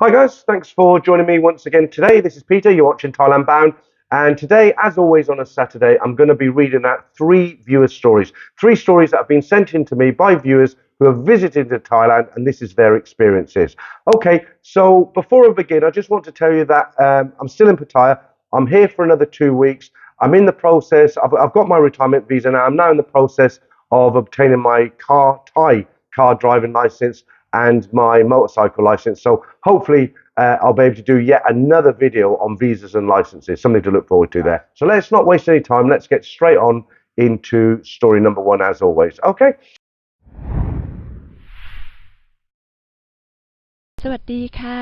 Hi guys, thanks for joining me once again today. This is Peter, you're watching Thailand Bound. And today, as always on a Saturday, I'm going to be reading out three viewer stories. Three stories that have been sent in to me by viewers who have visited to Thailand, and this is their experiences. Okay, so before I begin, I just want to tell you that I'm still in Pattaya. I'm here for another 2 weeks. I'm in the process, I've got my retirement visa now. I'm now in the process of obtaining my Thai car driving license and my motorcycle license. So hopefully I'll be able to do yet another video on visas and licenses, something to look forward to there. So let's not waste any time. Let's get straight on into story number one, as always. Okay. สวัสดีค่ะ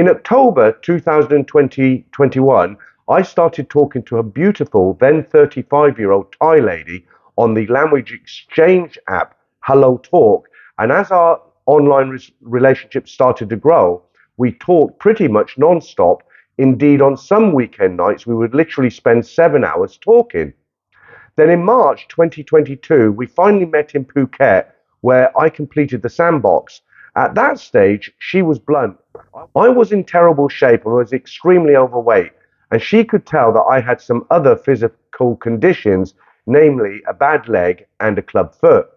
In October 2021, I started talking to a beautiful, then 35-year-old Thai lady on the language exchange app Hello Talk. And as our online relationship started to grow, we talked pretty much non-stop. Indeed, on some weekend nights, we would literally spend 7 hours talking. Then in March 2022, we finally met in Phuket, where I completed the sandbox. At that stage, she was blunt. I was in terrible shape and was extremely overweight, and she could tell that I had some other physical conditions, namely a bad leg and a club foot.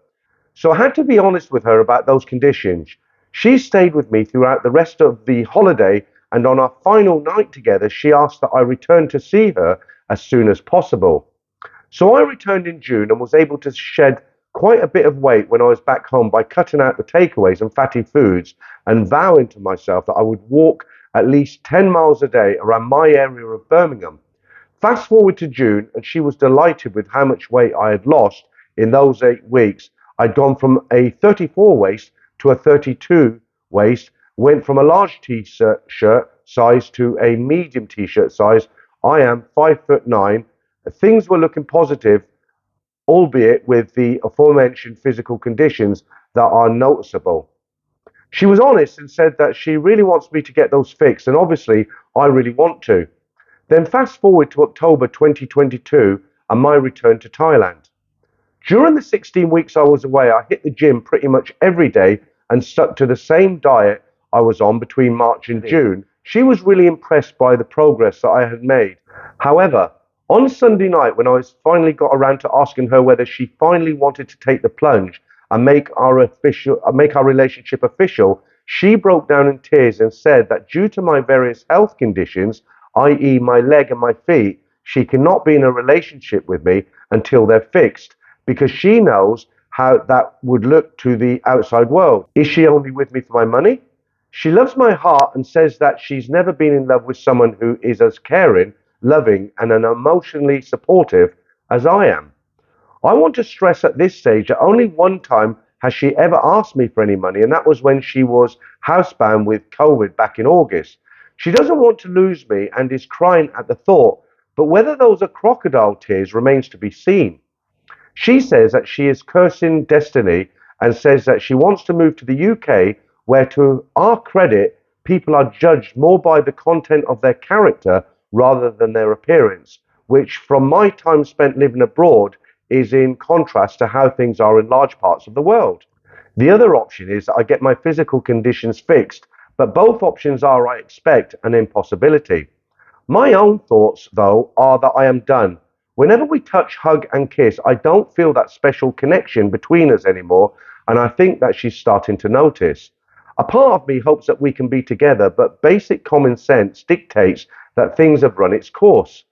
So I had to be honest with her about those conditions. She stayed with me throughout the rest of the holiday, and on our final night together, she asked that I return to see her as soon as possible. So I returned in June and was able to shed quite a bit of weight when I was back home by cutting out the takeaways and fatty foods and vowing to myself that I would walk at least 10 miles a day around my area of Birmingham. Fast forward to June, and she was delighted with how much weight I had lost in those 8 weeks. I'd gone from a 34 waist to a 32 waist, went from a large t-shirt size to a medium t-shirt size. I am 5'9". Things were looking positive, albeit with the aforementioned physical conditions that are noticeable. She was honest and said that she really wants me to get those fixed, and obviously I really want to. Then fast forward to October 2022 and my return to Thailand. During the 16 weeks I was away, I hit the gym pretty much every day and stuck to the same diet I was on between March and June. She was really impressed by the progress that I had made. However, on Sunday night, when I finally got around to asking her whether she finally wanted to take the plunge and make our relationship official, she broke down in tears and said that due to my various health conditions, i.e., my leg and my feet, she cannot be in a relationship with me until they're fixed, because she knows how that would look to the outside world. Is she only with me for my money? She loves my heart and says that she's never been in love with someone who is as caring, loving, and emotionally supportive as I am. I want to stress at this stage that only one time has she ever asked me for any money, and that was when she was housebound with COVID back in August. She doesn't want to lose me and is crying at the thought, but whether those are crocodile tears remains to be seen. She says that she is cursing destiny and says that she wants to move to the UK, where, to our credit, people are judged more by the content of their character rather than their appearance, which, from my time spent living abroad, is in contrast to how things are in large parts of the world. The other option is that I get my physical conditions fixed, but both options are, I expect, an impossibility. My own thoughts, though, are that I am done. Whenever we touch, hug, and kiss, I don't feel that special connection between us anymore, and I think that she's starting to notice. A part of me hopes that we can be together, but basic common sense dictates that things have run its course.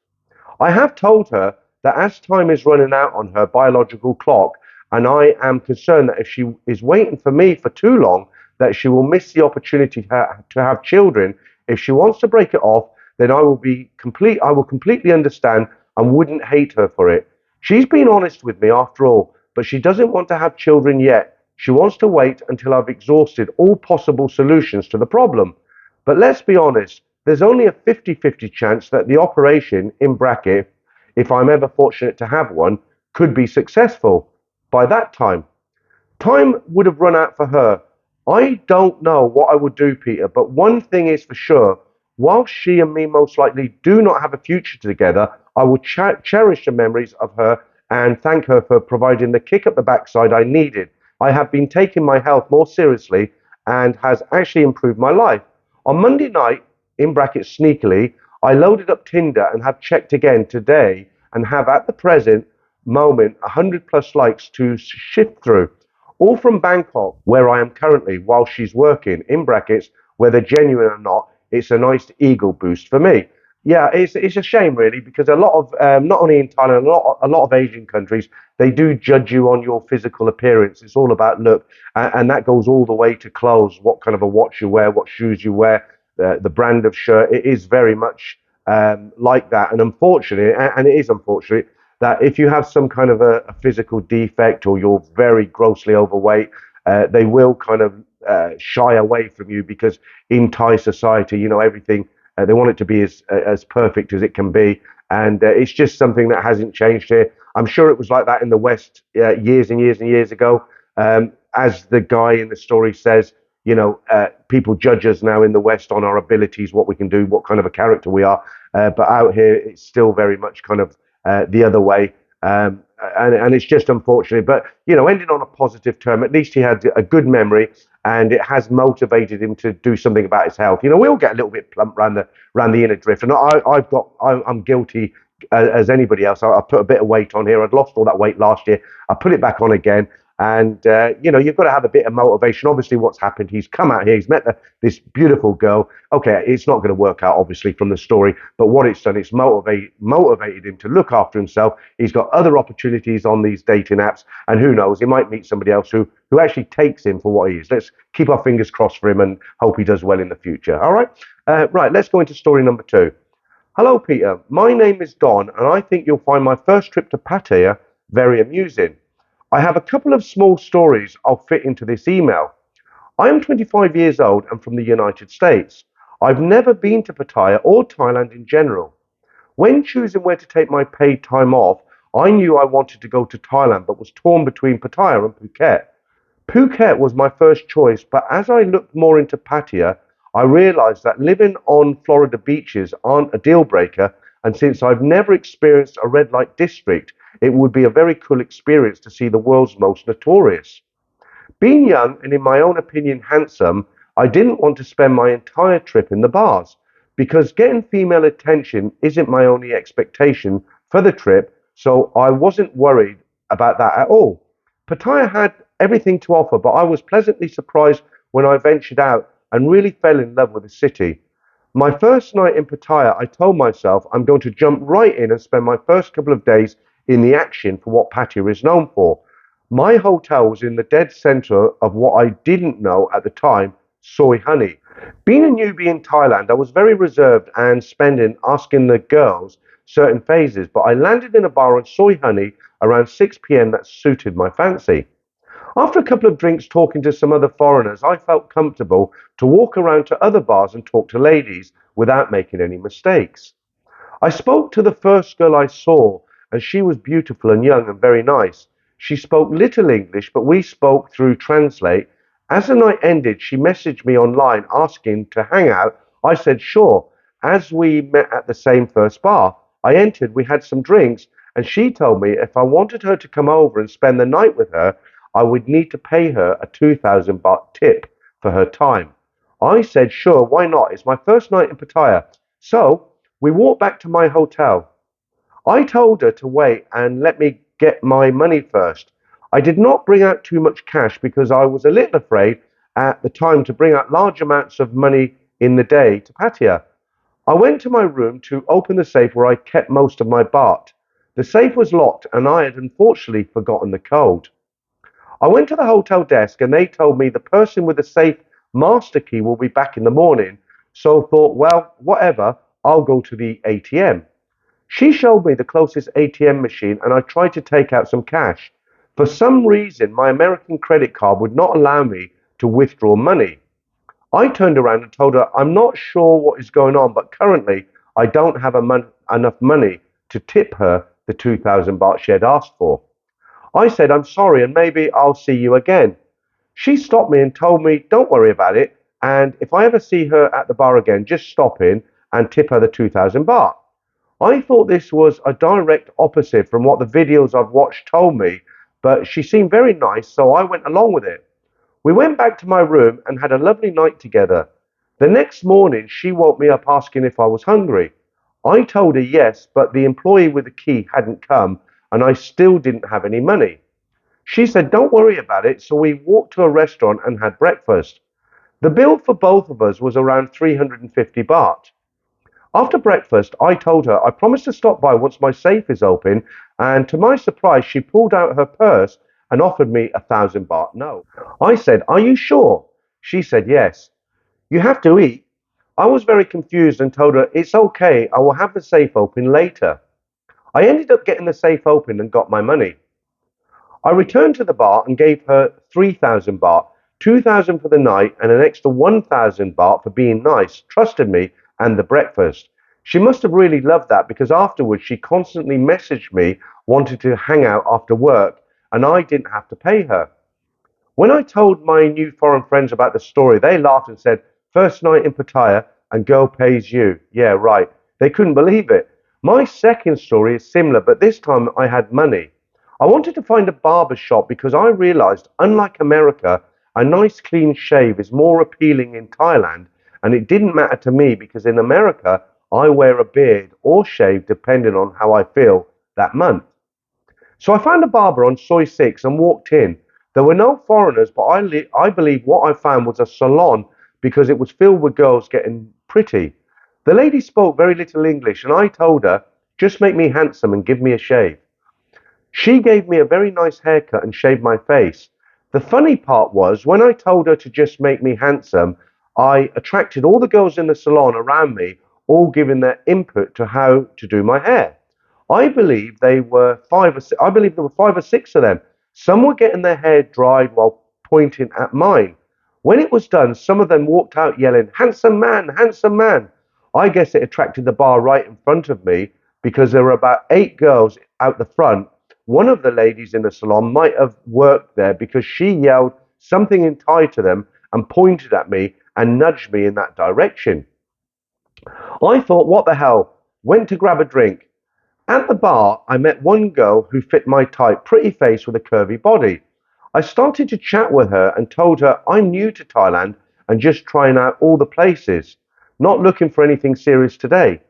I have told her that as time is running out on her biological clock, and I am concerned that if she is waiting for me for too long, that she will miss the opportunity to have children. If she wants to break it off, then I will completely understand and wouldn't hate her for it. She's been honest with me after all, but she doesn't want to have children yet. She wants to wait until I've exhausted all possible solutions to the problem. But let's be honest, there's only a 50-50 chance that the operation, in bracket, if I'm ever fortunate to have one, could be successful by that time. Time would have run out for her. I don't know what I would do, Peter, but one thing is for sure. Whilst she and me most likely do not have a future together, I will cherish the memories of her and thank her for providing the kick up the backside I needed. I have been taking my health more seriously and has actually improved my life. On Monday night, in brackets sneakily, I loaded up Tinder and have checked again today and have at the present moment 100 plus likes to shift through. All from Bangkok, where I am currently, while she's working, in brackets, whether genuine or not, it's a nice ego boost for me. Yeah, it's a shame really because a lot of not only in Thailand, a lot of Asian countries they do judge you on your physical appearance. It's all about look, and that goes all the way to clothes, what kind of a watch you wear, what shoes you wear, the brand of shirt. It is very much like that, and unfortunately, and it is unfortunate that if you have some kind of a physical defect or you're very grossly overweight, they will kind of shy away from you because in Thai society, everything they want it to be as perfect as it can be, and it's just something that hasn't changed here. I'm sure it was like that in the West years and years and years ago. As the guy in the story says, people judge us now in the West on our abilities, what we can do, what kind of a character we are. But out here, it's still very much kind of the other way. And it's just unfortunate. But, ending on a positive term, at least he had a good memory and it has motivated him to do something about his health. We all get a little bit plump around the inner drift. And I'm guilty as anybody else. I put a bit of weight on here. I'd lost all that weight last year. I put it back on again. And, you've got to have a bit of motivation. Obviously, what's happened, he's come out here, he's met this beautiful girl. Okay, it's not going to work out, obviously, from the story. But what it's done, it's motivated him to look after himself. He's got other opportunities on these dating apps. And who knows, he might meet somebody else who actually takes him for what he is. Let's keep our fingers crossed for him and hope he does well in the future. All right? Right, let's go into story number 2. Hello, Peter. My name is Don, and I think you'll find my first trip to Pattaya very amusing. I have a couple of small stories I'll fit into this email. I am 25 years old and from the United States. I've never been to Pattaya or Thailand in general. When choosing where to take my paid time off, I knew I wanted to go to Thailand but was torn between Pattaya and Phuket. Phuket was my first choice, but as I looked more into Pattaya, I realized that living on Florida beaches aren't a deal breaker, and since I've never experienced a red light district, it would be a very cool experience to see the world's most notorious. Being young and in my own opinion handsome, I didn't want to spend my entire trip in the bars because getting female attention isn't my only expectation for the trip, so I wasn't worried about that at all. Pattaya had everything to offer, but I was pleasantly surprised when I ventured out and really fell in love with the city. My first night in Pattaya, I told myself I'm going to jump right in and spend my first couple of days in the action for what Pattaya is known for. My hotel was in the dead center of what I didn't know at the time, soy honey. Being a newbie in Thailand, I was very reserved and spending asking the girls certain phases, but I landed in a bar on soy honey around 6 p.m. that suited my fancy. After a couple of drinks talking to some other foreigners, I felt comfortable to walk around to other bars and talk to ladies without making any mistakes. I spoke to the first girl I saw, and she was beautiful and young and very nice. She spoke little English, but we spoke through Translate. As the night ended, she messaged me online asking to hang out. I said sure. As we met at the same first bar, I entered, we had some drinks, and she told me if I wanted her to come over and spend the night with her, I would need to pay her a 2,000 baht tip for her time. I said sure, why not? It's my first night in Pattaya. So we walked back to my hotel. I told her to wait and let me get my money first. I did not bring out too much cash because I was a little afraid at the time to bring out large amounts of money in the day to Pattaya. I went to my room to open the safe where I kept most of my baht. The safe was locked and I had unfortunately forgotten the code. I went to the hotel desk and they told me the person with the safe master key will be back in the morning. So thought, well, whatever, I'll go to the ATM. She showed me the closest ATM machine and I tried to take out some cash. For some reason, my American credit card would not allow me to withdraw money. I turned around and told her, I'm not sure what is going on, but currently I don't have enough money to tip her the 2,000 baht she had asked for. I said, I'm sorry and maybe I'll see you again. She stopped me and told me, don't worry about it. And if I ever see her at the bar again, just stop in and tip her the 2,000 baht. I thought this was a direct opposite from what the videos I've watched told me, but she seemed very nice, so I went along with it. We went back to my room and had a lovely night together. The next morning, she woke me up asking if I was hungry. I told her yes, but the employee with the key hadn't come and I still didn't have any money. She said, "Don't worry about it." So we walked to a restaurant and had breakfast. The bill for both of us was around 350 baht. After breakfast, I told her I promised to stop by once my safe is open, and to my surprise, she pulled out her purse and offered me 1,000 baht note. I said, "Are you sure?" She said, "Yes." "You have to eat." I was very confused and told her, "It's okay, I will have the safe open later." I ended up getting the safe open and got my money. I returned to the bar and gave her 3,000 baht, 2,000 for the night, and an extra 1,000 baht for being nice, trusted me, and the breakfast. She must have really loved that because afterwards she constantly messaged me wanting to hang out after work, and I didn't have to pay her. When I told my new foreign friends about the story, they laughed and said, "First night in Pattaya and girl pays you." Yeah, right. They couldn't believe it. My second story is similar, but this time I had money. I wanted to find a barber shop because I realized, unlike America, a nice clean shave is more appealing in Thailand, and it didn't matter to me because in America, I wear a beard or shave depending on how I feel that month. So I found a barber on Soy 6 and walked in. There were no foreigners, but I believe what I found was a salon because it was filled with girls getting pretty. The lady spoke very little English, and I told her, "Just make me handsome and give me a shave." She gave me a very nice haircut and shaved my face. The funny part was, when I told her to just make me handsome, I attracted all the girls in the salon around me, all giving their input to how to do my hair. I believe there were 5 or 6 of them. Some were getting their hair dried while pointing at mine. When it was done, some of them walked out yelling, "Handsome man, handsome man." I guess it attracted the bar right in front of me because there were about 8 girls out the front. One of the ladies in the salon might have worked there because she yelled something in Thai to them and pointed at me and nudged me in that direction. I thought, what the hell? Went to grab a drink. At the bar, I met one girl who fit my type, pretty face with a curvy body. I started to chat with her and told her I'm new to Thailand and just trying out all the places, not looking for anything serious today.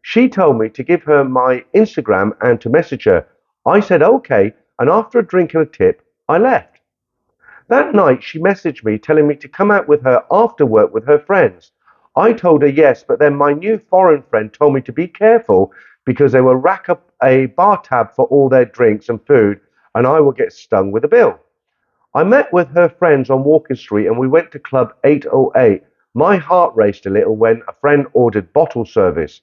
She told me to give her my Instagram and to message her. I said okay, and after a drink and a tip, I left. That night, she messaged me telling me to come out with her after work with her friends. I told her yes, but then my new foreign friend told me to be careful because they will rack up a bar tab for all their drinks and food, and I will get stung with a bill. I met with her friends on Walking Street and we went to Club 808. My heart raced a little when a friend ordered bottle service.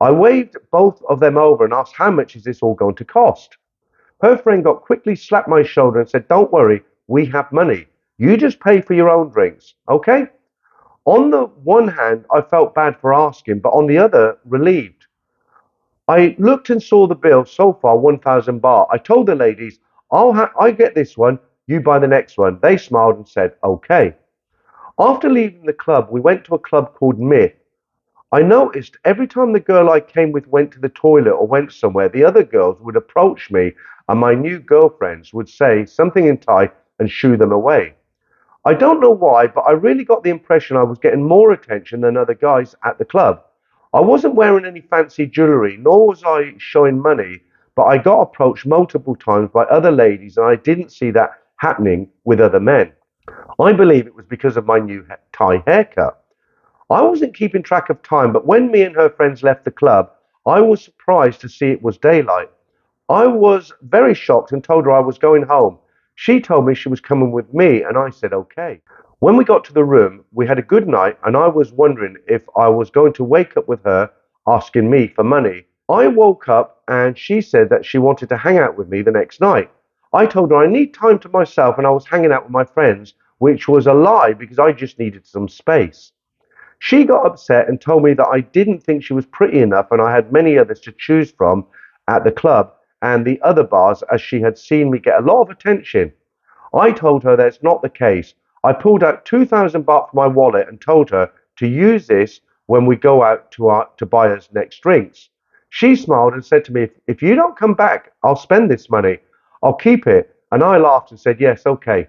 I waved both of them over and asked how much is this all going to cost. Her friend got quickly slapped my shoulder and said, "Don't worry, we have money. You just pay for your own drinks, okay?" On the one hand, I felt bad for asking, but on the other, relieved. I looked and saw the bill, so far 1,000 baht. I told the ladies, I get this one, you buy the next one. They smiled and said, okay. After leaving the club, we went to a club called Myth. I noticed every time the girl I came with went to the toilet or went somewhere, the other girls would approach me and my new girlfriends would say something in Thai and shoo them away. I don't know why, but I really got the impression I was getting more attention than other guys at the club. I wasn't wearing any fancy jewellery, nor was I showing money, but I got approached multiple times by other ladies and I didn't see that happening with other men. I believe it was because of my new Thai haircut. I wasn't keeping track of time, but when me and her friends left the club, I was surprised to see it was daylight. I was very shocked and told her I was going home. She told me she was coming with me, and I said okay. When we got to the room, we had a good night, and I was wondering if I was going to wake up with her asking me for money. I woke up and she said that she wanted to hang out with me the next night. I told her I need time to myself and I was hanging out with my friends, which was a lie because I just needed some space. She got upset and told me that I didn't think she was pretty enough and I had many others to choose from at the club and the other bars as she had seen me get a lot of attention. I told her that's not the case. I pulled out 2,000 baht from my wallet and told her to use this when we go out to buy us next drinks. She smiled and said to me, if you don't come back, I'll spend this money. I'll keep it. And I laughed and said, yes, okay.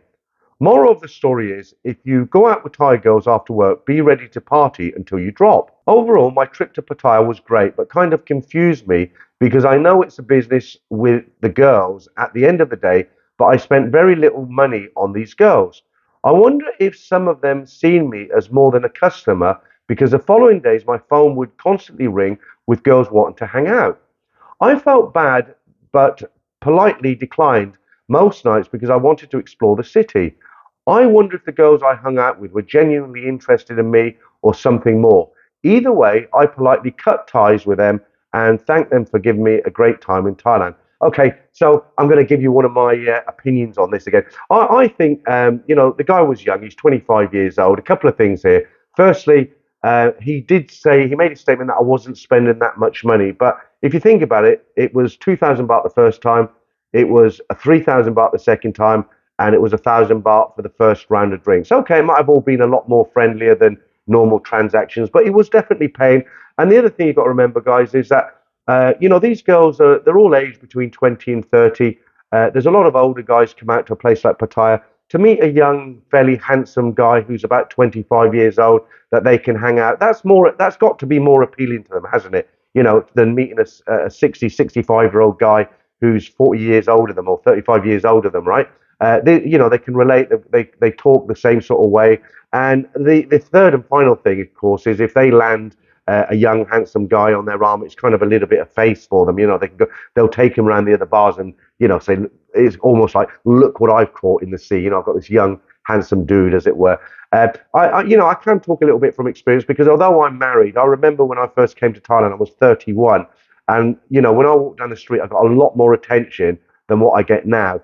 Moral of the story is, if you go out with Thai girls after work, be ready to party until you drop. Overall, my trip to Pattaya was great, but kind of confused me because I know it's a business with the girls at the end of the day, but I spent very little money on these girls. I wonder if some of them seen me as more than a customer because the following days my phone would constantly ring with girls wanting to hang out. I felt bad, but politely declined most nights because I wanted to explore the city. I wonder if the girls I hung out with were genuinely interested in me or something more. Either way, I politely cut ties with them and thanked them for giving me a great time in Thailand. Okay, so I'm going to give you one of my opinions on this again. I think, the guy was young. He's 25 years old. A couple of things here. Firstly, he made a statement that I wasn't spending that much money. But if you think about it, it was 2,000 baht the first time, it was a 3,000 baht the second time, and it was 1,000 baht for the first round of drinks. Okay, it might have all been a lot more friendlier than normal transactions, but he was definitely paying. And the other thing you've got to remember, guys, is that these girls they're all aged between 20 and 30. There's a lot of older guys come out to a place like Pattaya to meet a young, fairly handsome guy who's about 25 years old that they can hang out. That's got to be more appealing to them, hasn't it? Than meeting a 60, 65-year-old guy who's 40 years older than them or 35 years older than them, right? They can relate. They talk the same sort of way. And the third and final thing, of course, is if they land a young, handsome guy on their arm, it's kind of a little bit of face for them. They'll take him around the other bars and say it's almost like, look what I've caught in the sea. I've got this young, handsome dude, as it were. I can talk a little bit from experience because although I'm married, I remember when I first came to Thailand, I was 31, and when I walked down the street, I got a lot more attention than what I get now.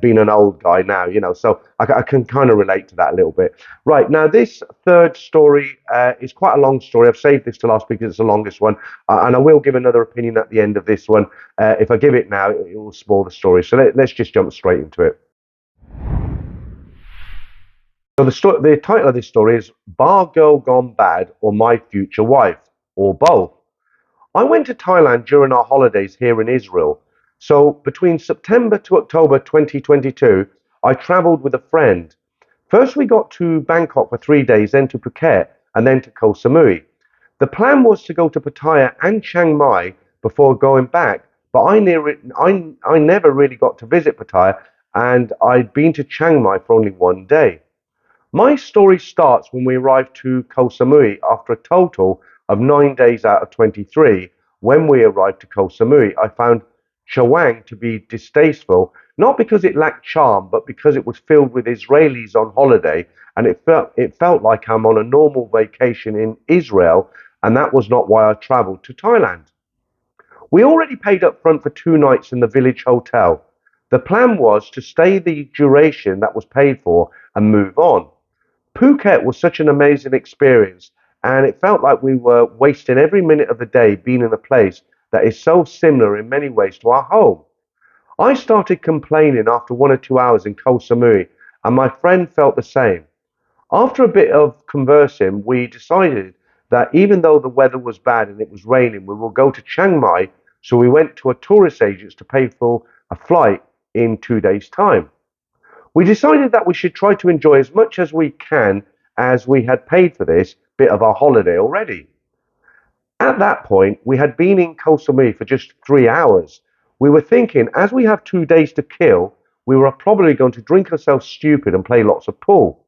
Being an old guy now, so I can kind of relate to that a little bit. Right, now this third story is quite a long story. I've saved this to last because it's the longest one, and I will give another opinion at the end of this one. If I give it now, it will spoil the story. So let's just jump straight into it. So the title of this story is Bar Girl Gone Bad or My Future Wife, or both. I went to Thailand during our holidays here in Israel. So between September to October 2022, I traveled with a friend. First, we got to Bangkok for 3 days, then to Phuket, and then to Koh Samui. The plan was to go to Pattaya and Chiang Mai before going back, but I never really got to visit Pattaya, and I'd been to Chiang Mai for only 1 day. My story starts when we arrived to Koh Samui after a total of 9 days out of 23. When we arrived to Koh Samui, I found Chawang to be distasteful, not because it lacked charm, but because it was filled with Israelis on holiday, and it felt like I'm on a normal vacation in Israel, and that was not why I traveled to Thailand. We already paid up front for 2 nights in the village hotel. The plan was to stay the duration that was paid for and move on. Phuket was such an amazing experience, and it felt like we were wasting every minute of the day being in a place that is so similar in many ways to our home. I started complaining after 1 or 2 hours in Koh Samui, and my friend felt the same. After a bit of conversing, we decided that even though the weather was bad and it was raining, we will go to Chiang Mai, so we went to a tourist agent to pay for a flight in 2 days' time. We decided that we should try to enjoy as much as we can as we had paid for this bit of our holiday already. At that point, we had been in Koh Samui for just 3 hours. We were thinking, as we have 2 days to kill, we were probably going to drink ourselves stupid and play lots of pool.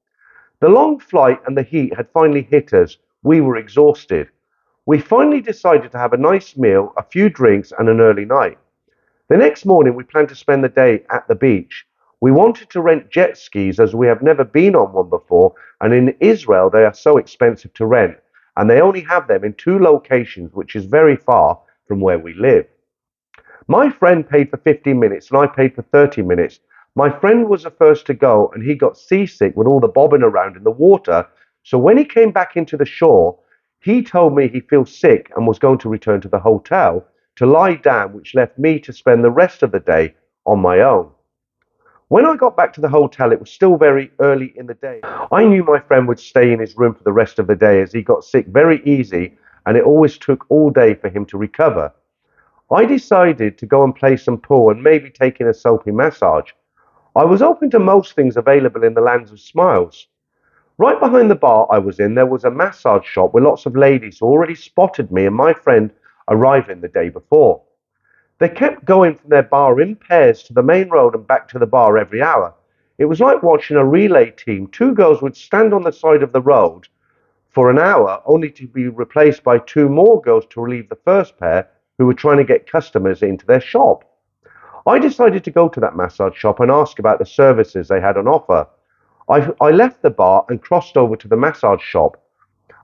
The long flight and the heat had finally hit us. We were exhausted. We finally decided to have a nice meal, a few drinks, and an early night. The next morning, we planned to spend the day at the beach. We wanted to rent jet skis as we have never been on one before, and in Israel, they are so expensive to rent, and they only have them in 2 locations, which is very far from where we live. My friend paid for 15 minutes and I paid for 30 minutes. My friend was the first to go and he got seasick with all the bobbing around in the water. So when he came back into the shore, he told me he feels sick and was going to return to the hotel to lie down, which left me to spend the rest of the day on my own. When I got back to the hotel, it was still very early in the day. I knew my friend would stay in his room for the rest of the day as he got sick very easy and it always took all day for him to recover. I decided to go and play some pool and maybe take in a soapy massage. I was open to most things available in the lands of smiles. Right behind the bar I was in, there was a massage shop with lots of ladies who already spotted me and my friend arriving the day before. They kept going from their bar in pairs to the main road and back to the bar every hour. It was like watching a relay team. Two girls would stand on the side of the road for an hour, only to be replaced by two more girls to relieve the first pair who were trying to get customers into their shop. I decided to go to that massage shop and ask about the services they had on offer. I left the bar and crossed over to the massage shop.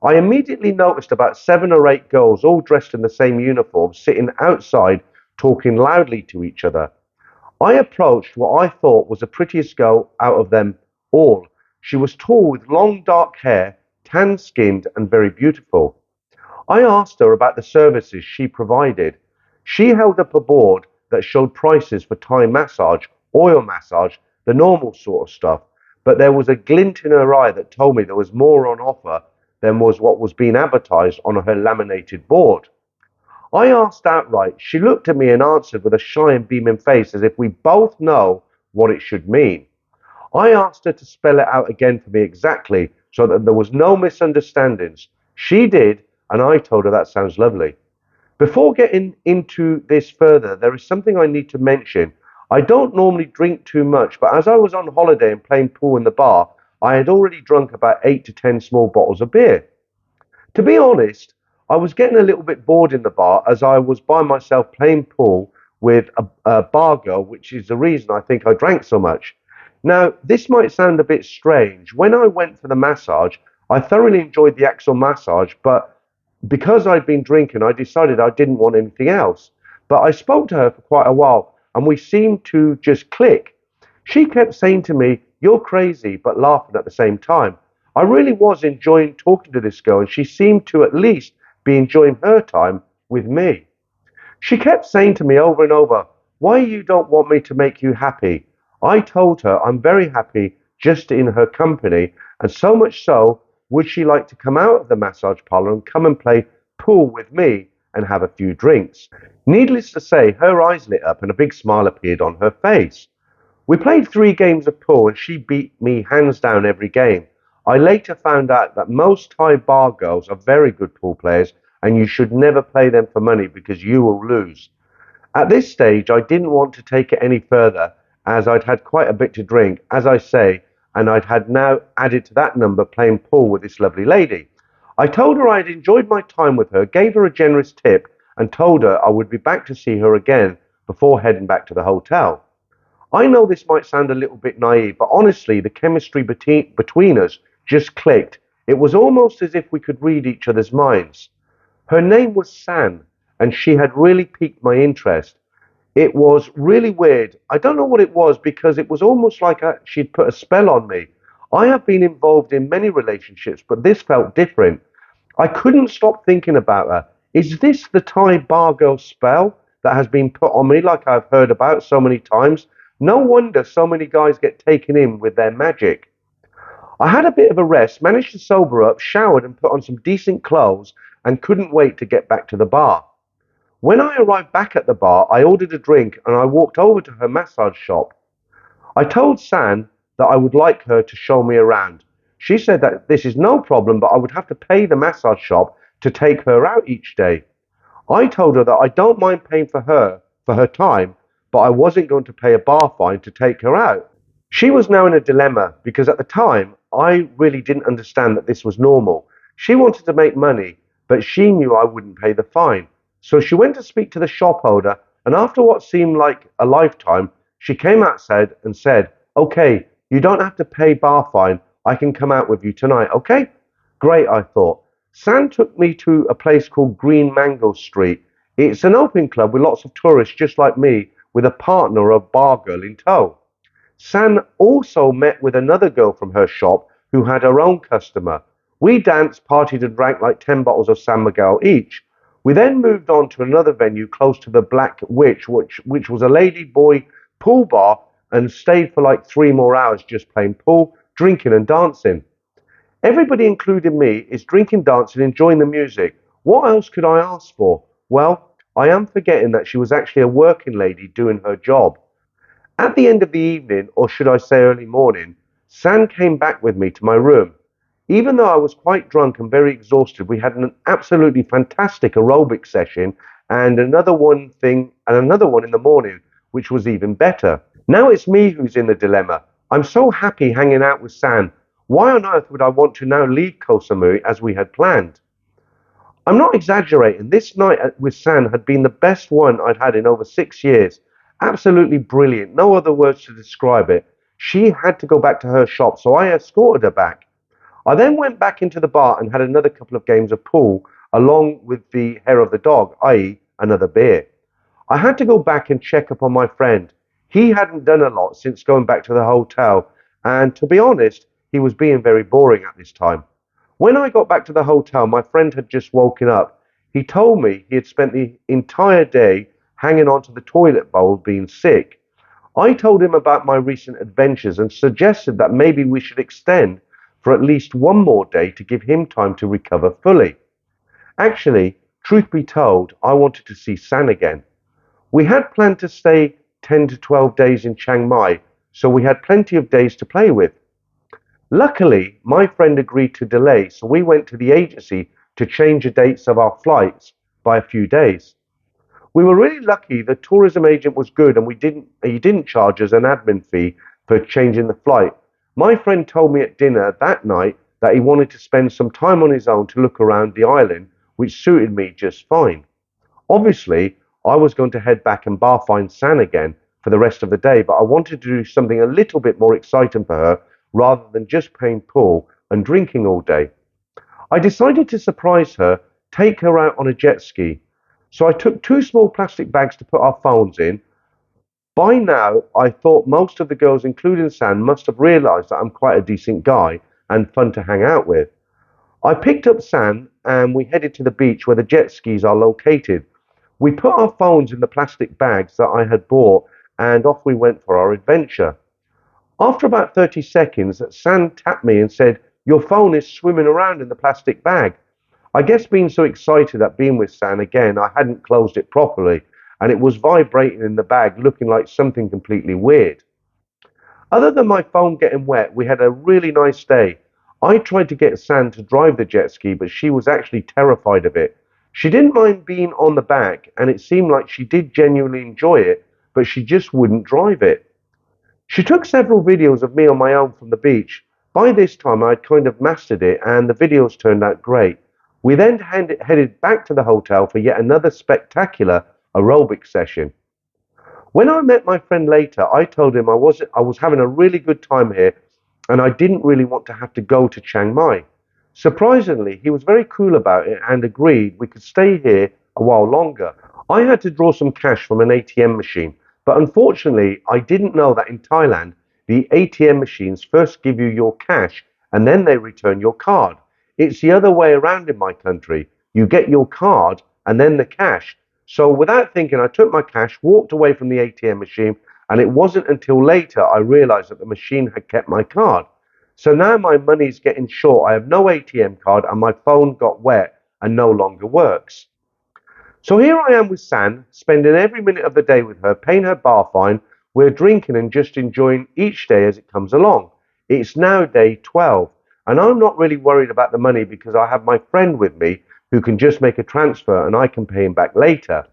I immediately noticed about 7 or 8 girls, all dressed in the same uniform, sitting outside talking loudly to each other. I approached what I thought was the prettiest girl out of them all. She was tall with long dark hair, tan skinned, and very beautiful. I asked her about the services she provided. She held up a board that showed prices for Thai massage, oil massage, the normal sort of stuff, but there was a glint in her eye that told me there was more on offer than was what was being advertised on her laminated board. I asked outright. She looked at me and answered with a shy and beaming face as if we both know what it should mean. I asked her to spell it out again for me exactly so that there was no misunderstandings. She did, and I told her that sounds lovely. Before getting into this further, there is something I need to mention. I don't normally drink too much, but as I was on holiday and playing pool in the bar, I had already drunk about 8 to 10 small bottles of beer. To be honest, I was getting a little bit bored in the bar as I was by myself playing pool with a bar girl, which is the reason I think I drank so much. Now, this might sound a bit strange. When I went for the massage, I thoroughly enjoyed the actual massage, but because I'd been drinking, I decided I didn't want anything else. But I spoke to her for quite a while and we seemed to just click. She kept saying to me, "You're crazy," but laughing at the same time. I really was enjoying talking to this girl and she seemed to at least be enjoying her time with me. She kept saying to me over and over, "Why you don't want me to make you happy?" I told her I'm very happy just in her company, and so much so, would she like to come out of the massage parlor and come and play pool with me and have a few drinks? Needless to say, her eyes lit up and a big smile appeared on her face. We played 3 games of pool and she beat me hands down every game. I later found out that most Thai bar girls are very good pool players and you should never play them for money because you will lose. At this stage, I didn't want to take it any further as I'd had quite a bit to drink, as I say, and I'd had now added to that number playing pool with this lovely lady. I told her I had enjoyed my time with her, gave her a generous tip, and told her I would be back to see her again before heading back to the hotel. I know this might sound a little bit naive, but honestly, the chemistry between us just clicked. It was almost as if we could read each other's minds. Her name was San, and she had really piqued my interest. It was really weird. I don't know what it was because it was almost like she'd put a spell on me. I have been involved in many relationships, but this felt different. I couldn't stop thinking about her. Is this the Thai bar girl spell that has been put on me like I've heard about so many times? No wonder so many guys get taken in with their magic. I had a bit of a rest, managed to sober up, showered and put on some decent clothes and couldn't wait to get back to the bar. When I arrived back at the bar, I ordered a drink and I walked over to her massage shop. I told San that I would like her to show me around. She said that this is no problem, but I would have to pay the massage shop to take her out each day. I told her that I don't mind paying for her time, but I wasn't going to pay a bar fine to take her out. She was now in a dilemma because at the time I really didn't understand that this was normal. She wanted to make money, but she knew I wouldn't pay the fine. So she went to speak to the shop owner, and after what seemed like a lifetime, she came outside and said, "Okay, you don't have to pay bar fine. I can come out with you tonight, okay?" Great, I thought. Sam took me to a place called Green Mango Street. It's an open club with lots of tourists just like me, with a partner or a bar girl in tow. San also met with another girl from her shop who had her own customer. We danced, partied, and drank like 10 bottles of San Miguel each. We then moved on to another venue close to the Black Witch, which was a lady boy pool bar, and stayed for like 3 more hours just playing pool, drinking, and dancing. Everybody, including me, is drinking, dancing, enjoying the music. What else could I ask for? Well, I am forgetting that she was actually a working lady doing her job. At the end of the evening, or should I say early morning, San came back with me to my room. Even though I was quite drunk and very exhausted, we had an absolutely fantastic aerobic session and another one in the morning, which was even better. Now it's me who's in the dilemma. I'm so happy hanging out with San. Why on earth would I want to now leave Koh Samui as we had planned? I'm not exaggerating. This night with San had been the best one I'd had in over 6 years. Absolutely brilliant. No other words to describe it. She had to go back to her shop, so I escorted her back. I then went back into the bar and had another couple of games of pool, along with the hair of the dog, i.e., another beer. I had to go back and check up on my friend. He hadn't done a lot since going back to the hotel, and to be honest, he was being very boring at this time. When I got back to the hotel, my friend had just woken up. He told me he had spent the entire day hanging onto the toilet bowl being sick. I told him about my recent adventures and suggested that maybe we should extend for at least one more day to give him time to recover fully. Actually, truth be told, I wanted to see San again. We had planned to stay 10 to 12 days in Chiang Mai, so we had plenty of days to play with. Luckily, my friend agreed to delay, so we went to the agency to change the dates of our flights by a few days. We were really lucky. The tourism agent was good and he didn't charge us an admin fee for changing the flight. My friend told me at dinner that night that he wanted to spend some time on his own to look around the island, which suited me just fine. Obviously, I was going to head back and bar find San again for the rest of the day, but I wanted to do something a little bit more exciting for her rather than just playing pool and drinking all day. I decided to surprise her, take her out on a jet ski. So I took two small plastic bags to put our phones in. By now, I thought most of the girls, including San, must have realized that I'm quite a decent guy and fun to hang out with. I picked up San and we headed to the beach where the jet skis are located. We put our phones in the plastic bags that I had bought and off we went for our adventure. After about 30 seconds, San tapped me and said, "Your phone is swimming around in the plastic bag." I guess being so excited at being with San again, I hadn't closed it properly, and it was vibrating in the bag, looking like something completely weird. Other than my phone getting wet, we had a really nice day. I tried to get San to drive the jet ski, but she was actually terrified of it. She didn't mind being on the back, and it seemed like she did genuinely enjoy it, but she just wouldn't drive it. She took several videos of me on my own from the beach. By this time, I'd kind of mastered it, and the videos turned out great. We then headed back to the hotel for yet another spectacular aerobic session. When I met my friend later, I told him I was having a really good time here and I didn't really want to have to go to Chiang Mai. Surprisingly, he was very cool about it and agreed we could stay here a while longer. I had to draw some cash from an ATM machine, but unfortunately, I didn't know that in Thailand, the ATM machines first give you your cash and then they return your card. It's the other way around in my country. You get your card and then the cash. So without thinking, I took my cash, walked away from the ATM machine, and it wasn't until later I realized that the machine had kept my card. So now my money's getting short. I have no ATM card and my phone got wet and no longer works. So here I am with San, spending every minute of the day with her, paying her bar fine. We're drinking and just enjoying each day as it comes along. It's now day 12, and I'm not really worried about the money because I have my friend with me who can just make a transfer and I can pay him back later.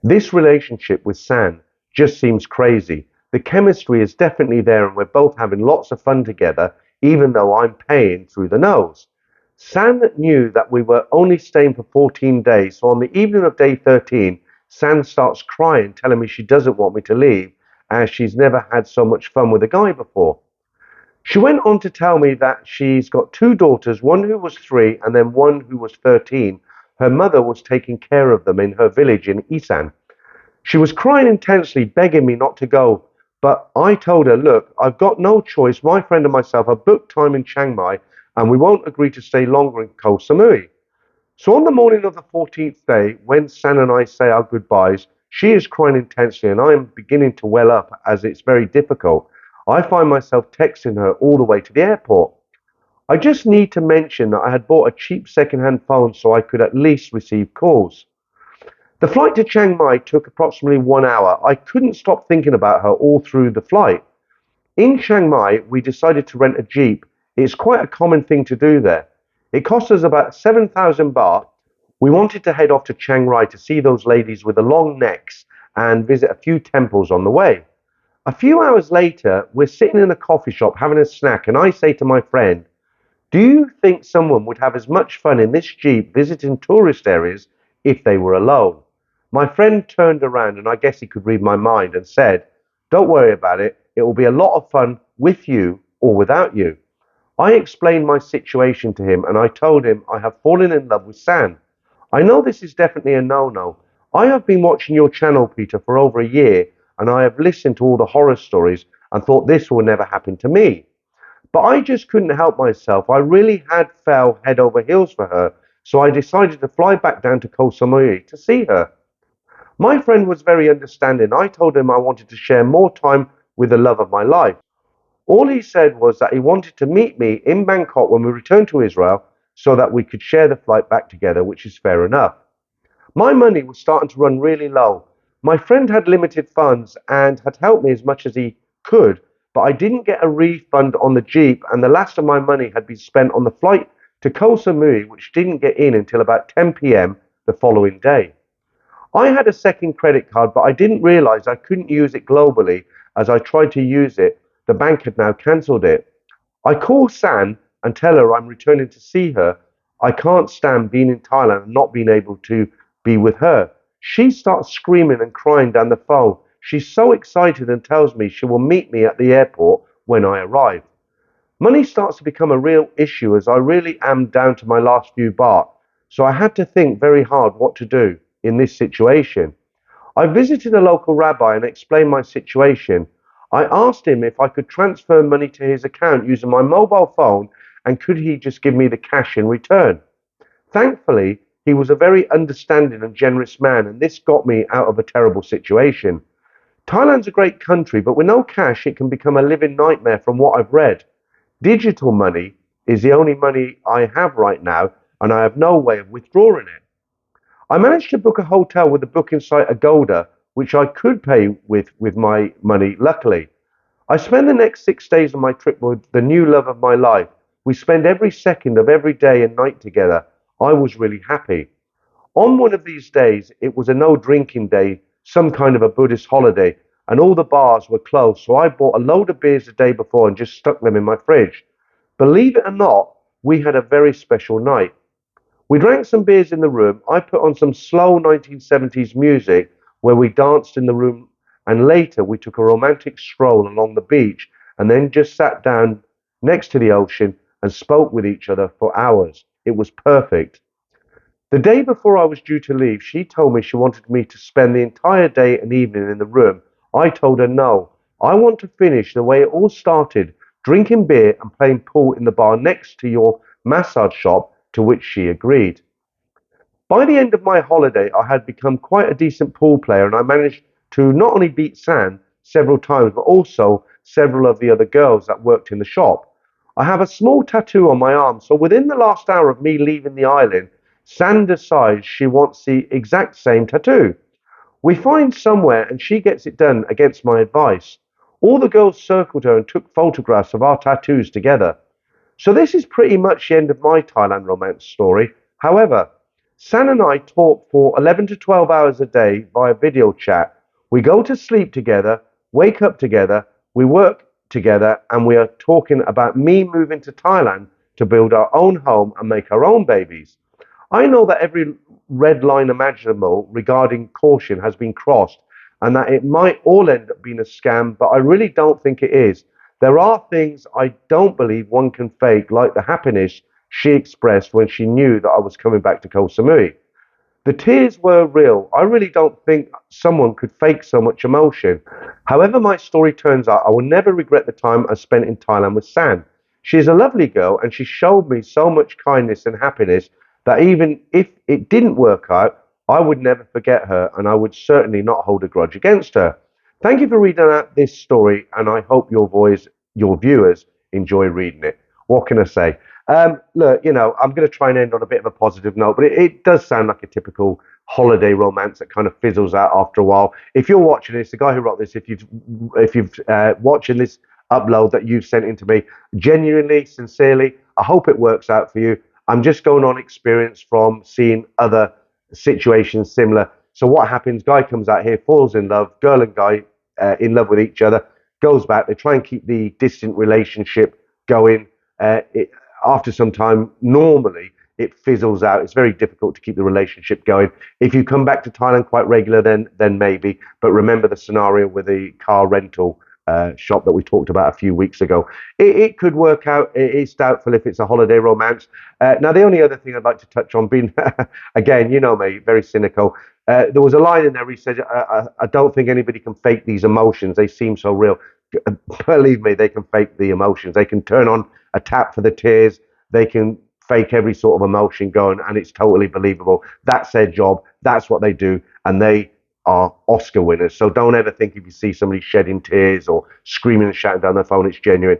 This relationship with San just seems crazy. The chemistry is definitely there and we're both having lots of fun together, even though I'm paying through the nose. San knew that we were only staying for 14 days, so on the evening of day 13, San starts crying, telling me she doesn't want me to leave, as she's never had so much fun with a guy before. She went on to tell me that she's got two daughters, one who was 3 and then one who was 13. Her mother was taking care of them in her village in Isan. She was crying intensely, begging me not to go, but I told her, look, I've got no choice. My friend and myself have booked time in Chiang Mai and we won't agree to stay longer in Koh Samui. So on the morning of the 14th day, when San and I say our goodbyes, she is crying intensely and I am beginning to well up as it's very difficult. I find myself texting her all the way to the airport. I just need to mention that I had bought a cheap second-hand phone so I could at least receive calls. The flight to Chiang Mai took approximately 1 hour. I couldn't stop thinking about her all through the flight. In Chiang Mai, we decided to rent a Jeep. It's quite a common thing to do there. It cost us about 7,000 baht. We wanted to head off to Chiang Rai to see those ladies with the long necks and visit a few temples on the way. A few hours later, we're sitting in a coffee shop having a snack, and I say to my friend, do you think someone would have as much fun in this Jeep visiting tourist areas if they were alone? My friend turned around, and I guess he could read my mind, and said, don't worry about it. It will be a lot of fun with you or without you. I explained my situation to him, and I told him I have fallen in love with San. I know this is definitely a no-no. I have been watching your channel, Peter, for over a year, and I have listened to all the horror stories and thought this will never happen to me. But I just couldn't help myself. I really had fell head over heels for her, so I decided to fly back down to Koh Samui to see her. My friend was very understanding. I told him I wanted to share more time with the love of my life. All he said was that he wanted to meet me in Bangkok when we returned to Israel so that we could share the flight back together, which is fair enough. My money was starting to run really low. My friend had limited funds and had helped me as much as he could, but I didn't get a refund on the Jeep, and the last of my money had been spent on the flight to Koh Samui, which didn't get in until about 10 p.m. the following day. I had a second credit card, but I didn't realize I couldn't use it globally. As I tried to use it, the bank had now cancelled it. I call San and tell her I'm returning to see her. I can't stand being in Thailand and not being able to be with her. She starts screaming and crying down the phone. She's so excited and tells me she will meet me at the airport when I arrive. Money starts to become a real issue as I really am down to my last few baht, so I had to think very hard what to do in this situation. I visited a local rabbi and explained my situation. I asked him if I could transfer money to his account using my mobile phone and could he just give me the cash in return. Thankfully, he was a very understanding and generous man, and this got me out of a terrible situation. Thailand's a great country, but with no cash, it can become a living nightmare from what I've read. Digital money is the only money I have right now, and I have no way of withdrawing it. I managed to book a hotel with the booking site Agoda, which I could pay with my money, luckily. I spent the next 6 days of my trip with the new love of my life. We spend every second of every day and night together. I was really happy. On one of these days, it was a no drinking day, some kind of a Buddhist holiday, and all the bars were closed, so I bought a load of beers the day before and just stuck them in my fridge. Believe it or not, we had a very special night. We drank some beers in the room. I put on some slow 1970s music where we danced in the room, and later we took a romantic stroll along the beach and then just sat down next to the ocean and spoke with each other for hours. It was perfect. The day before I was due to leave, she told me she wanted me to spend the entire day and evening in the room. I told her no. I want to finish the way it all started, drinking beer and playing pool in the bar next to your massage shop, to which she agreed. By the end of my holiday, I had become quite a decent pool player, and I managed to not only beat San several times, but also several of the other girls that worked in the shop. I have a small tattoo on my arm, so within the last hour of me leaving the island, San decides she wants the exact same tattoo. We find somewhere and she gets it done against my advice. All the girls circled her and took photographs of our tattoos together. So this is pretty much the end of my Thailand romance story. However, San and I talk for 11 to 12 hours a day via video chat. We go to sleep together, wake up together, we work together, and we are talking about me moving to Thailand to build our own home and make our own babies. I know that every red line imaginable regarding caution has been crossed and that it might all end up being a scam, but I really don't think it is. There are things I don't believe one can fake, like the happiness she expressed when she knew that I was coming back to Koh Samui. The tears were real. I really don't think someone could fake so much emotion. However my story turns out, I will never regret the time I spent in Thailand with San. She is a lovely girl and she showed me so much kindness and happiness that even if it didn't work out, I would never forget her and I would certainly not hold a grudge against her. Thank you for reading out this story, and I hope your viewers enjoy reading it. What can I say? Look, I'm going to try and end on a bit of a positive note, but it does sound like a typical holiday romance that kind of fizzles out after a while. If you're watching this, the guy who wrote this, if you've watching this upload that you've sent in to me, genuinely, sincerely, I hope it works out for you. I'm just going on experience from seeing other situations similar. So what happens? Guy comes out here, falls in love, girl and guy in love with each other, goes back. They try and keep the distant relationship going. After some time, normally it fizzles out. It's very difficult to keep the relationship going. If you come back to Thailand quite regular, then maybe. But remember the scenario with the car rental shop that we talked about a few weeks ago. It could work out. It's doubtful if it's a holiday romance. Now, the only other thing I'd like to touch on, being again, you know me, very cynical. There was a line in there where he said, I don't think anybody can fake these emotions. They seem so real. Believe me, they can fake the emotions. They can turn on a tap for the tears. They can fake every sort of emotion going, and it's totally believable. That's their job. That's what they do, and they are Oscar winners. So don't ever think if you see somebody shedding tears or screaming and shouting down their phone, it's genuine.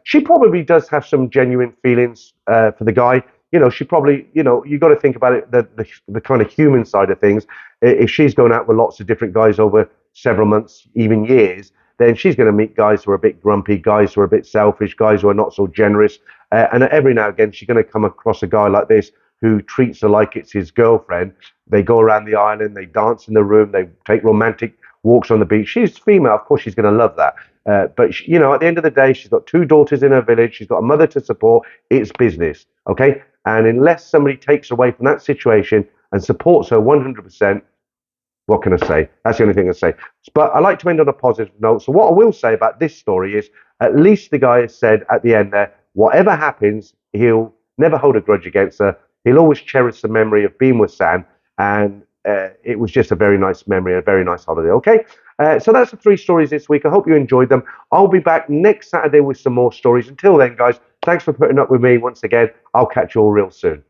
She probably does have some genuine feelings for the guy. She probably, you got to think about it, the kind of human side of things. If she's going out with lots of different guys over several months, even years, then she's going to meet guys who are a bit grumpy, guys who are a bit selfish, guys who are not so generous. And every now and again, she's going to come across a guy like this who treats her like it's his girlfriend. They go around the island, they dance in the room, they take romantic walks on the beach. She's female, of course, she's going to love that. But at the end of the day, she's got two daughters in her village. She's got a mother to support. It's business, okay? And unless somebody takes away from that situation and supports her 100%, what can I say? That's the only thing I say. But I like to end on a positive note. So what I will say about this story is, at least the guy has said at the end there, whatever happens, he'll never hold a grudge against her. He'll always cherish the memory of being with Sam, and it was just a very nice memory, a very nice holiday. Okay, so that's the three stories this week. I hope you enjoyed them. I'll be back next Saturday with some more stories. Until then, guys, thanks for putting up with me once again. I'll catch you all real soon.